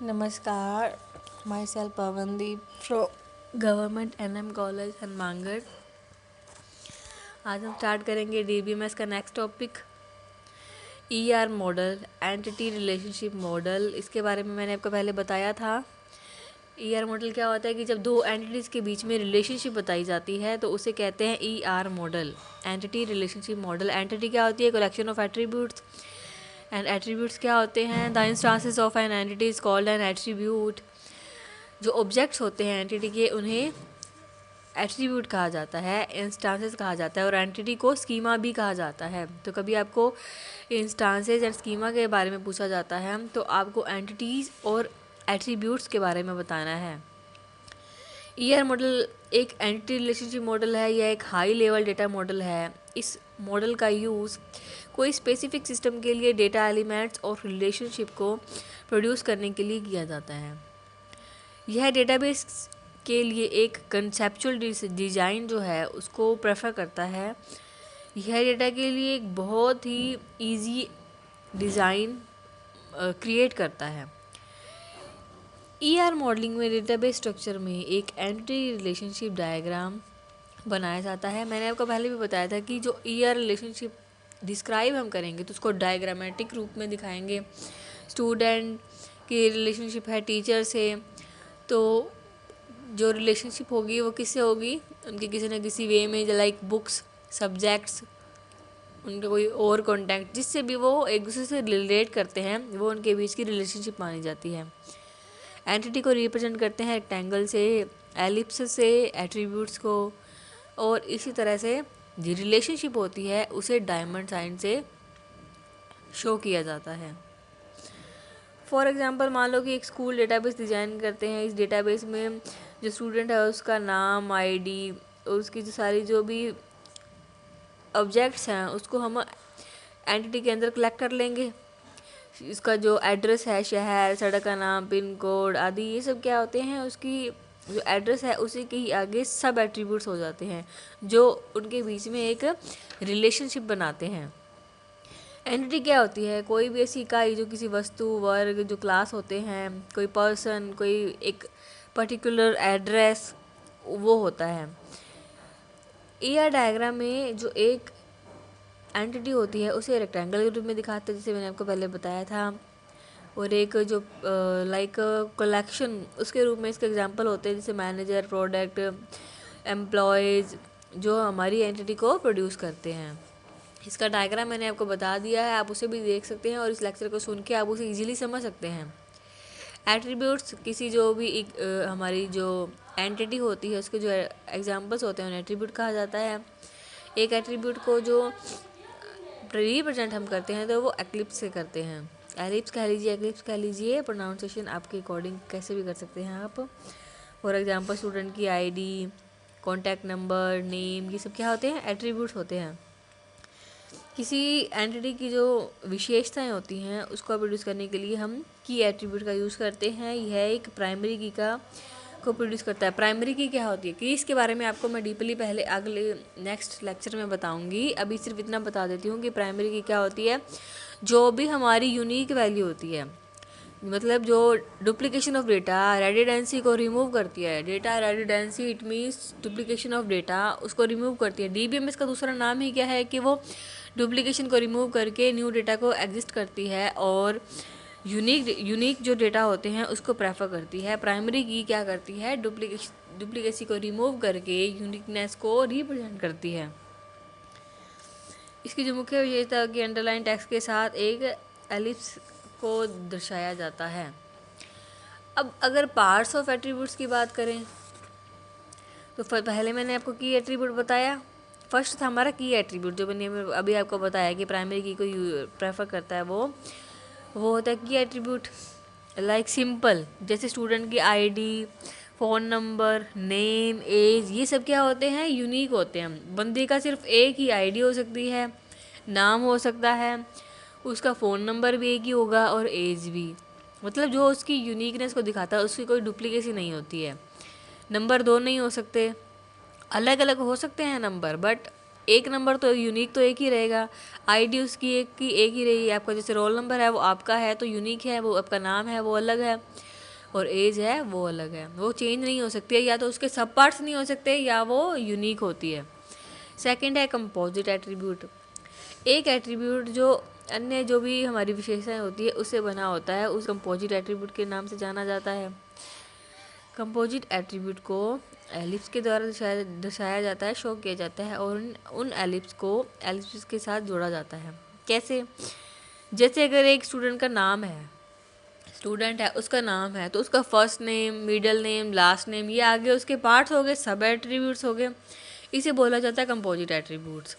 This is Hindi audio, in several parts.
नमस्कार, myself Pavandeep from government NM college Hanumangarh. आज हम स्टार्ट करेंगे डीबीएमएस का next topic ER model, entity relationship model. इसके बारे में मैंने आपको पहले बताया था। ईआर मॉडल क्या होता है कि जब दो एंटिटीज़ के बीच में रिलेशनशिप बताई जाती है तो उसे कहते हैं ER model, entity relationship model. Entity क्या होती है? Collection of attributes. And attributes क्या होते हैं? The instances of an entity is called an attribute. जो ऑब्जेक्ट्स होते हैं एंटिटी के उन्हें एट्रीब्यूट कहा जाता है, इंस्टांसेस कहा जाता है, और एंटिटी को स्कीमा भी कहा जाता है। तो कभी आपको इंस्टांसेस एंड स्कीमा के बारे में पूछा जाता है तो आपको एंटिटीज़ और एट्रीब्यूट्स के बारे में बताना है। ईआर मॉडल एक एंटिटी रिलेशनशिप मॉडल है या एक हाई लेवल डेटा मॉडल है। इस मॉडल का यूज़ कोई स्पेसिफिक सिस्टम के लिए डेटा एलिमेंट्स और रिलेशनशिप को प्रोड्यूस करने के लिए किया जाता है। यह डेटाबेस के लिए एक कंसेप्चुअल डिज़ाइन जो है उसको प्रेफर करता है। यह डेटा के लिए एक बहुत ही इजी डिज़ाइन क्रिएट करता है। ईआर मॉडलिंग में डेटाबेस स्ट्रक्चर में एक एंटिटी रिलेशनशिप डायग्राम बनाया जाता है। मैंने आपको पहले भी बताया था कि जो ईआर रिलेशनशिप डिस्क्राइब हम करेंगे तो उसको डायग्रामेटिक रूप में दिखाएंगे। स्टूडेंट की रिलेशनशिप है टीचर से, तो जो रिलेशनशिप होगी वो किससे होगी? उनके किसी न किसी वे में, लाइक बुक्स, सब्जेक्ट्स, उनका कोई और कॉन्टैक्ट जिससे भी वो एक दूसरे से रिलेट करते हैं, वो उनके बीच की रिलेशनशिप मानी जाती है। एंटिटी को रिप्रेजेंट करते हैं रेक्टेंगल से, एलिप्स से, एट्रीब्यूट्स को, और इसी तरह से जो रिलेशनशिप होती है उसे डायमंड साइन से शो किया जाता है। फॉर एग्जांपल मान लो कि एक स्कूल डेटाबेस डिज़ाइन करते हैं। इस डेटाबेस में जो स्टूडेंट है उसका नाम, आईडी और उसकी जो सारी जो भी ऑब्जेक्ट्स हैं उसको हम एंटिटी के अंदर कलेक्ट कर लेंगे। इसका जो एड्रेस है, शहर, सड़क का नाम, पिन कोड आदि, ये सब क्या होते हैं? उसकी जो एड्रेस है उसी के ही आगे सब एट्रीब्यूट्स हो जाते हैं जो उनके बीच में एक रिलेशनशिप बनाते हैं। एंटिटी क्या होती है? कोई भी ऐसी इकाई जो किसी वस्तु, वर्ग, जो क्लास होते हैं, कोई पर्सन, कोई एक पर्टिकुलर एड्रेस, वो होता है। ईआर डायग्राम में जो एक एंटिटी होती है उसे रेक्टेंगल के रूप में दिखाते हैं, जैसे मैंने आपको पहले बताया था, और एक जो लाइक कलेक्शन उसके रूप में इसके एग्जांपल होते हैं, जैसे मैनेजर, प्रोडक्ट, एम्प्लॉयज़, जो हमारी एंटिटी को प्रोड्यूस करते हैं। इसका डायग्राम मैंने आपको बता दिया है, आप उसे भी देख सकते हैं और इस लेक्चर को सुन के आप उसे इजीली समझ सकते हैं। एट्रीब्यूट्स किसी जो भी एक हमारी जो एंटिटी होती है उसके जो एग्जांपल्स होते हैं उन्हें एट्रीब्यूट कहा जाता है। एक एट्रीब्यूट को जो रिप्रेजेंट हम करते हैं तो वो एक्लिप्स से करते हैं। एलिप्स कह लीजिए, एक्लिप्स कह लीजिए, प्रोनाउंसिएशन आपके अकॉर्डिंग कैसे भी कर सकते हैं आप। फॉर एग्जांपल स्टूडेंट की आईडी, कॉन्टैक्ट नंबर, नेम, ये सब क्या होते हैं? एट्रीब्यूट्स होते हैं। किसी एंटिटी की जो विशेषताएं होती हैं उसको प्रोड्यूस करने के लिए हम की एट्रीब्यूट का यूज़ करते हैं। यह एक प्राइमरी की को प्रोड्यूस करता है। प्राइमरी की क्या होती है? कीज़ के बारे में आपको मैं डीपली पहले अगले नेक्स्ट लेक्चर में बताऊंगी। अभी सिर्फ इतना बता देती हूँ कि प्राइमरी की क्या होती है। जो भी हमारी यूनिक वैल्यू होती है, मतलब जो डुप्लीकेशन ऑफ डेटा, रेडिडेंसी को रिमूव करती है। Data redundancy it means duplication of data, उसको रिमूव करती है। डीबीएमएस का दूसरा नाम ही क्या है कि वो डुप्लीकेशन को रिमूव करके न्यू डेटा को एग्जिस्ट करती है और यूनिक जो डेटा होते हैं उसको प्रेफर करती है। प्राइमरी की क्या करती है? डुप्लीकेसी को रिमूव करके यूनिकनेस को रिप्रेजेंट करती है। इसकी जो मुख्य विशेषता है कि अंडरलाइन टेक्स्ट के साथ एक एलिप्स को दर्शाया जाता है। अब अगर पार्ट्स ऑफ एट्रीब्यूट्स की बात करें तो पहले मैंने आपको की एट्रीब्यूट बताया। फर्स्ट था हमारा की एट्रीब्यूट, जो मैंने अभी आपको बताया कि प्राइमरी की को प्रेफर करता है, वो होता है की एट्रीब्यूट। लाइक सिंपल, जैसे स्टूडेंट की ID, phone number, name, age, ये सब क्या होते हैं? यूनिक होते हैं। बंदे का सिर्फ एक ही आईडी हो सकती है, नाम हो सकता है, उसका फ़ोन नंबर भी एक ही होगा और एज भी। मतलब जो उसकी यूनिकनेस को दिखाता है उसकी कोई डुप्लीकेसी नहीं होती है। नंबर दो नहीं हो सकते, अलग अलग हो सकते हैं नंबर, बट एक नंबर तो यूनिक तो एक ही रहेगा। आईडी उसकी एक ही रहेगी। आपका जैसे रोल नंबर है वो आपका है तो यूनिक है, वो आपका नाम है वो अलग है। और एज है वो अलग है, वो चेंज नहीं हो सकती है, या तो उसके सब पार्ट्स नहीं हो सकते या वो यूनिक होती है। सेकंड है कंपोजिट एट्रीब्यूट। एक एट्रीब्यूट जो अन्य जो भी हमारी विशेषताएं होती है उससे बना होता है, उस कंपोजिट एट्रीब्यूट के नाम से जाना जाता है। कंपोजिट एट्रीब्यूट को एलिप्स के द्वारा दर्शाया जाता है, शो किया जाता है, और उन एलिप्स को एलिप्स के साथ जोड़ा जाता है। कैसे? जैसे अगर एक स्टूडेंट का नाम है, स्टूडेंट है, उसका नाम है, तो उसका first name, middle name, last name, ये आगे उसके पार्ट्स हो गए, सब एट्रीब्यूट्स हो गए, इसे बोला जाता है कंपोजिट एट्रीब्यूट्स।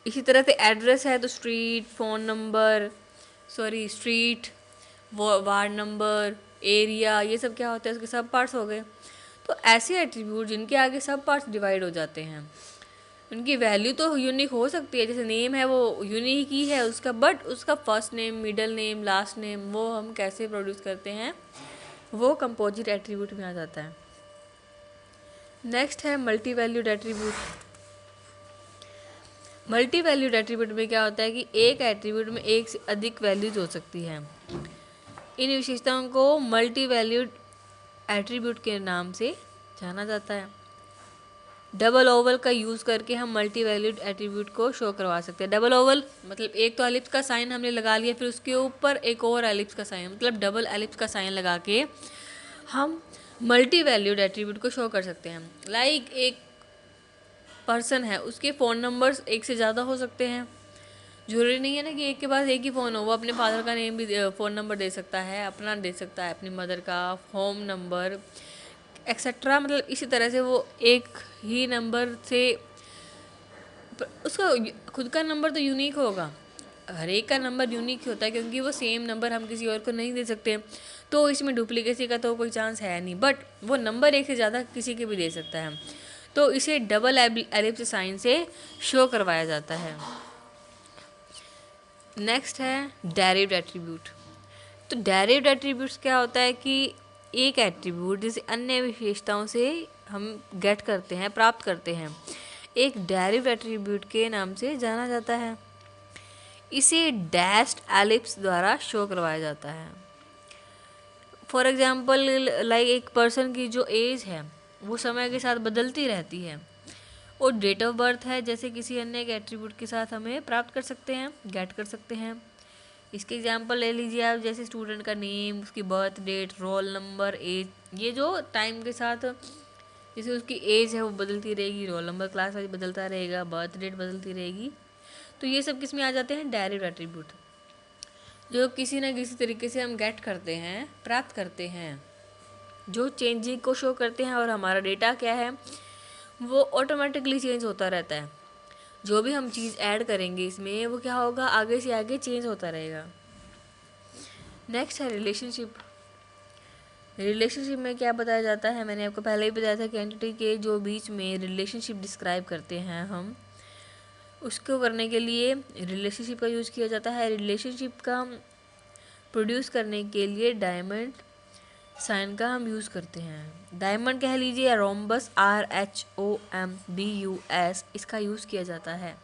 इसी तरह से एड्रेस है तो street, phone number, street, ward number, area, ये सब क्या होता है, उसके सब पार्ट्स हो गए। तो ऐसे एट्रीब्यूट जिनके आगे सब पार्ट्स डिवाइड हो जाते हैं, उनकी वैल्यू तो यूनिक हो सकती है, जैसे नेम है वो यूनिक ही है उसका, बट उसका first name, middle name, last name, वो हम कैसे प्रोड्यूस करते हैं, वो कंपोजिट एट्रीब्यूट में आ जाता है। नेक्स्ट है multi valued attribute. Multi valued attribute में क्या होता है कि एक एट्रीब्यूट में एक से अधिक वैल्यूज हो सकती हैं। इन विशेषताओं को मल्टी वैल्यूड एट्रीब्यूट के नाम से जाना जाता है। डबल ओवल का यूज़ करके हम मल्टी वैल्यूड एट्रीब्यूट को शो करवा सकते हैं। डबल ओवल मतलब एक तो एलिप्स का साइन हमने लगा लिया, फिर उसके ऊपर एक और एलिप्स का साइन, मतलब डबल एलिप्स का साइन लगा के हम मल्टी वैल्यूड एट्रीब्यूट को शो कर सकते हैं। लाइक एक पर्सन है, उसके फ़ोन नंबर्स एक से ज़्यादा हो सकते हैं, जरूरी नहीं है ना कि एक के पास एक ही फ़ोन हो, वो अपने फादर का नेम भी फ़ोन नंबर दे सकता है, अपना दे सकता है, अपनी मदर का होम नंबर एक्सेट्रा, मतलब इसी तरह से वो एक ही नंबर से उसका खुद का नंबर तो यूनिक होगा, हर एक का नंबर यूनिक होता है क्योंकि वो सेम नंबर हम किसी और को नहीं दे सकते, तो इसमें डुप्लीकेसी का तो कोई चांस है नहीं, बट वो नंबर एक से ज़्यादा किसी के भी दे सकता है, तो इसे डबल एलिप्स साइन से शो करवाया जाता है। नेक्स्ट है डेरिव्ड एट्रीब्यूट। तो डेरिव्ड एट्रीब्यूट्स क्या होता है कि एक एट्रीब्यूट जिसे अन्य विशेषताओं से हम गेट करते हैं, प्राप्त करते हैं, एक डेरिव्ड एट्रीब्यूट के नाम से जाना जाता है। इसे डैश्ड एलिप्स द्वारा शो करवाया जाता है। फॉर एग्जांपल लाइक एक पर्सन की जो एज है वो समय के साथ बदलती रहती है, और डेट ऑफ बर्थ है जैसे किसी अन्य एक एट्रीब्यूट के साथ हमें प्राप्त कर सकते हैं, गेट कर सकते हैं। इसके एग्जांपल ले लीजिए आप, जैसे स्टूडेंट का नेम, उसकी birth date, roll number, age, ये जो टाइम के साथ जैसे उसकी एज है वो बदलती रहेगी, रोल नंबर क्लास वाइज बदलता रहेगा, बर्थ डेट बदलती रहेगी, तो ये सब किस में आ जाते हैं, डेरिव्ड एट्रीब्यूट, जो किसी न किसी तरीके से हम गेट करते हैं, प्राप्त करते हैं, जो चेंजिंग को शो करते हैं, और हमारा डेटा क्या है वो ऑटोमेटिकली चेंज होता रहता है। जो भी हम चीज़ ऐड करेंगे इसमें वो क्या होगा, आगे से आगे चेंज होता रहेगा। नेक्स्ट है रिलेशनशिप। रिलेशनशिप में क्या बताया जाता है, मैंने आपको पहले ही बताया था कि एंटिटी के जो बीच में रिलेशनशिप डिस्क्राइब करते हैं हम, उसको करने के लिए रिलेशनशिप का यूज़ किया जाता है। रिलेशनशिप का प्रोड्यूस करने के लिए डायमंड साइन का हम यूज़ करते हैं। डायमंड कह लीजिए या रोम्बस, RHOMBUS, इसका यूज़ किया जाता है,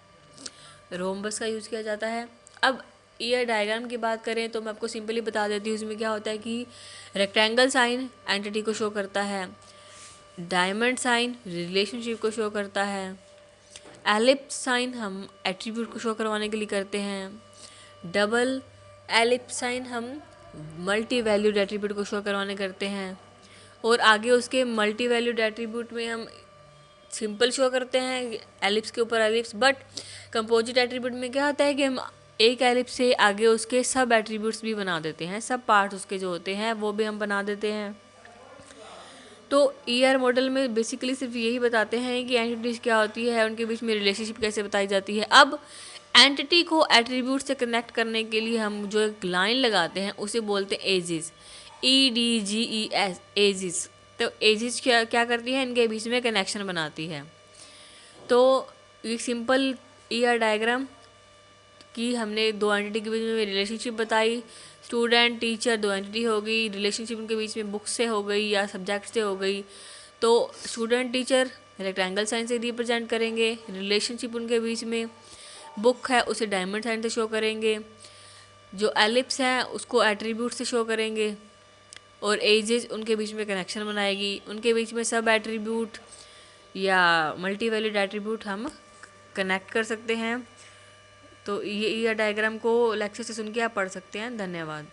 रोम्बस का यूज़ किया जाता है। अब ईयर डायग्राम की बात करें तो मैं आपको सिंपली बता देती हूँ, इसमें क्या होता है कि रेक्टेंगल साइन एंटिटी को शो करता है, डायमंड साइन रिलेशनशिप को शो करता है, एलिप्स साइन हम एट्रीब्यूट को शो करवाने के लिए करते हैं, डबल एलिप्स साइन हम मल्टी वैल्यूड एट्रीब्यूट को शो करवाने करते हैं, और आगे उसके मल्टी वैल्यूड एट्रीब्यूट में हम सिंपल शो करते हैं एलिप्स के ऊपर एलिप्स। बट कंपोजिट एट्रीब्यूट में क्या होता है कि हम एक एलिप्स से आगे उसके सब एट्रीब्यूट्स भी बना देते हैं, सब पार्ट्स उसके जो होते हैं वो भी हम बना देते हैं। तो ईआर मॉडल में बेसिकली सिर्फ यही बताते हैं कि एंटिटीज क्या होती है, उनके बीच में रिलेशनशिप कैसे बताई जाती है। अब एंटिटी को एट्रीब्यूट से कनेक्ट करने के लिए हम जो एक लाइन लगाते हैं उसे बोलते हैं एजिस, EDGES, एजिस। तो एजिस क्या क्या करती है, इनके बीच में कनेक्शन बनाती है। तो एक सिंपल ईआर डायग्राम कि हमने दो एंटिटी के बीच में रिलेशनशिप बताई, स्टूडेंट टीचर दो एंटिटी हो गई, रिलेशनशिप उनके बीच में बुक से हो गई या सब्जेक्ट से हो गई, तो स्टूडेंट टीचर रेक्टेंगल साइन से रिप्रेजेंट करेंगे, रिलेशनशिप उनके बीच में बुक है उसे डायमंड साइन से शो करेंगे, जो एलिप्स है उसको एट्रीब्यूट से शो करेंगे, और एजेस उनके बीच में कनेक्शन बनाएगी, उनके बीच में सब एट्रीब्यूट या मल्टी वैल्यूड एट्रीब्यूट हम कनेक्ट कर सकते हैं। तो ये डायग्राम को लेक्चर से सुन के आप पढ़ सकते हैं। धन्यवाद।